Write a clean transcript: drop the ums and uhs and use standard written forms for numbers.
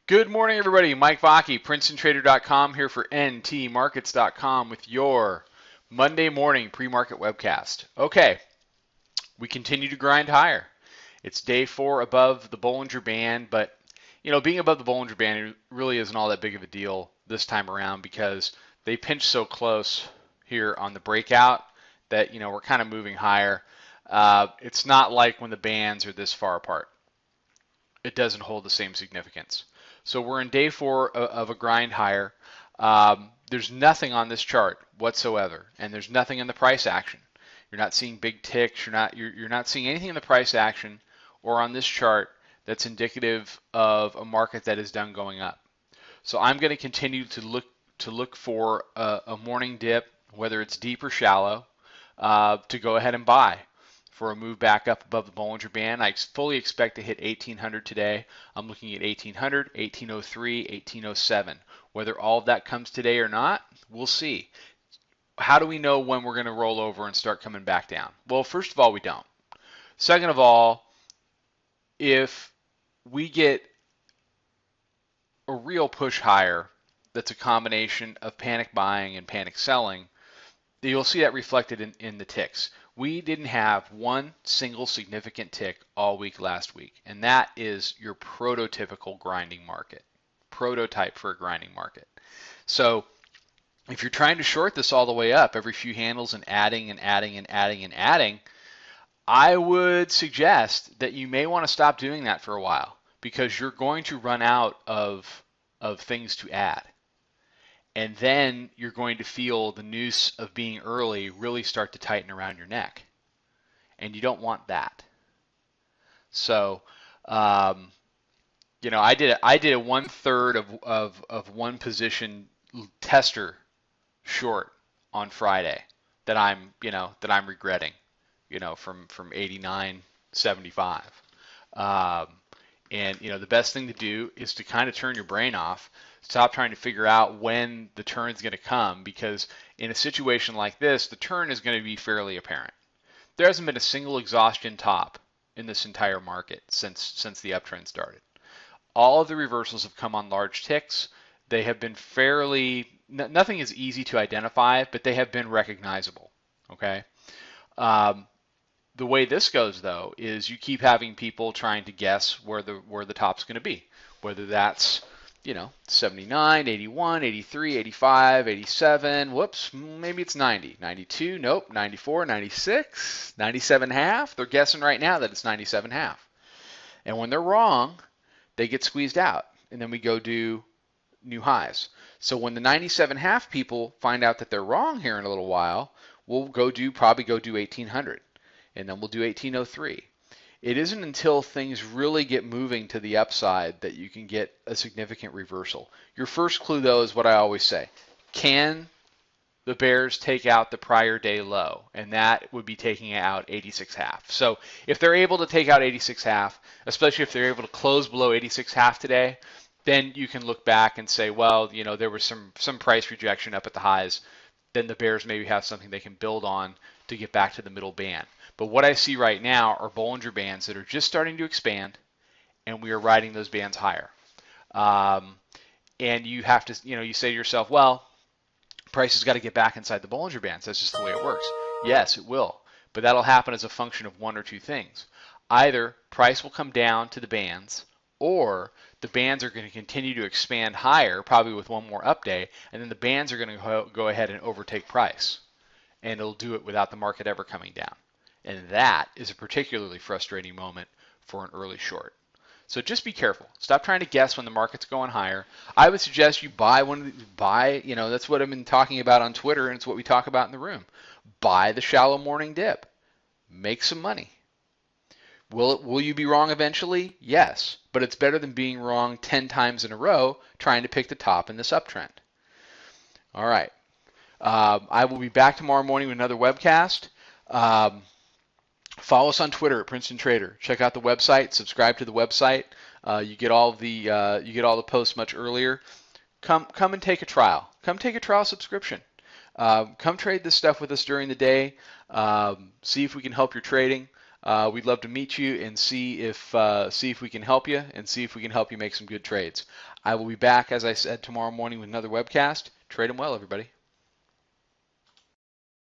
Good morning, everybody. Mike Vacchi, PrincetonTrader.com here for NTMarkets.com with your Monday morning pre-market webcast. Okay, we continue to grind higher. It's day 4 above the Bollinger Band, but being above the Bollinger Band really isn't all that big of a deal this time around because they pinched so close here on the breakout that we're kind of moving higher. It's not like when the bands are this far apart. It doesn't hold the same significance. So we're in day 4 of a grind higher. There's nothing on this chart whatsoever, and there's nothing in the price action. You're not seeing big ticks. You're not seeing anything in the price action or on this chart that's indicative of a market that is done going up. So I'm going to continue to look for a morning dip, whether it's deep or shallow, to go ahead and buy for a move back up above the Bollinger Band. I fully expect to hit 1800 today. I'm looking at 1800, 1803, 1807. Whether all of that comes today or not, we'll see. How do we know when we're going to roll over and start coming back down? Well, first of all, we don't. Second of all, if we get a real push higher that's a combination of panic buying and panic selling, you'll see that reflected in the ticks. We didn't have one single significant tick all week last week, and that is your prototypical grinding market, prototype for a grinding market. So if you're trying to short this all the way up, every few handles and adding and adding and adding and adding, I would suggest that you may want to stop doing that for a while because you're going to run out of things to add. And then you're going to feel the noose of being early really start to tighten around your neck. And you don't want that. So, I did a 1/3 of one position tester short on Friday that I'm regretting, from 89.75. And the best thing to do is to kind of turn your brain off. Stop trying to figure out when the turn is going to come, because in a situation like this, the turn is going to be fairly apparent. There hasn't been a single exhaustion top in this entire market since the uptrend started. All of the reversals have come on large ticks. They have been nothing is easy to identify, but they have been recognizable. Okay. The way this goes, though, is you keep having people trying to guess where the top's going to be, whether that's 79, 81, 83, 85, 87, whoops, maybe it's 90, 92, nope, 94, 96, 97.5. They're guessing right now that it's 97.5. And when they're wrong, they get squeezed out, and then we go do new highs. So when the 97.5 people find out that they're wrong here in a little while, we'll probably go do 1800, and then we'll do 1803. It isn't until things really get moving to the upside that you can get a significant reversal. Your first clue, though, is what I always say. Can the bears take out the prior day low? And that would be taking out 86.5. So if they're able to take out 86.5, especially if they're able to close below 86.5 today, then you can look back and say, well, there was some price rejection up at the highs. Then the bears maybe have something they can build on to get back to the middle band. But what I see right now are Bollinger Bands that are just starting to expand, and we are riding those bands higher. And you have to, you say to yourself, well, price has got to get back inside the Bollinger Bands. That's just the way it works. Yes, it will. But that'll happen as a function of one or two things. Either price will come down to the bands, or the bands are going to continue to expand higher, probably with one more up day, and then the bands are going to go ahead and overtake price. And it'll do it without the market ever coming down. And that is a particularly frustrating moment for an early short. So just be careful. Stop trying to guess when the market's going higher. I would suggest you buy that's what I've been talking about on Twitter, and it's what we talk about in the room. Buy the shallow morning dip. Make some money. Will you be wrong eventually? Yes. But it's better than being wrong 10 times in a row trying to pick the top in this uptrend. All right. I will be back tomorrow morning with another webcast. Follow us on Twitter at Princeton Trader. Check out the website. Subscribe to the website. You get all the posts much earlier. Come and take a trial. Come take a trial subscription. Come trade this stuff with us during the day. See if we can help your trading. We'd love to meet you and see if we can help you and see if we can help you make some good trades. I will be back, as I said, tomorrow morning with another webcast. Trade them well, everybody.